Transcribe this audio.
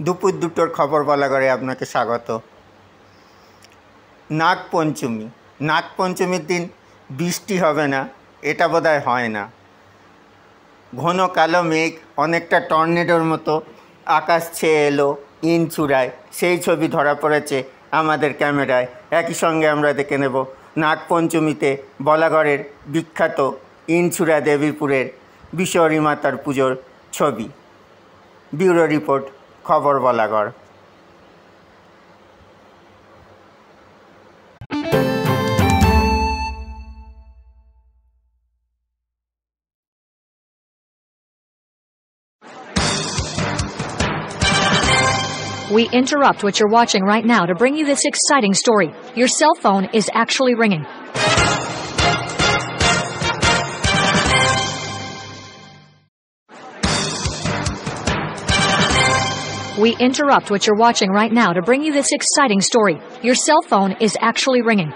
দুপুর দুটোর খবর বলাগড়ে আপনাকে স্বাগত। নাগপঞ্চমী, নাগপঞ্চমীর দিন বৃষ্টি হবে না এটা বোধহয় হয় না। ঘন কালো মেঘ অনেকটা টর্নেডোর মতো আকাশ ছেয়ে এলো ইনচূড়ায়, সেই ছবি ধরা পড়েছে আমাদের ক্যামেরায়। একই সঙ্গে আমরা দেখে নেব নাগপঞ্চমীতে বলাগড়ের বিখ্যাত ইনচূড়া দেবীপুরের বিশ্বহরী মাতার পুজোর ছবি। ব্যুরো রিপোর্ট, খবর Balagarh. We interrupt what you're watching right now to bring you this exciting story. Your cell phone is actually ringing. We interrupt what you're watching right now to bring you this exciting story. Your cell phone is actually ringing.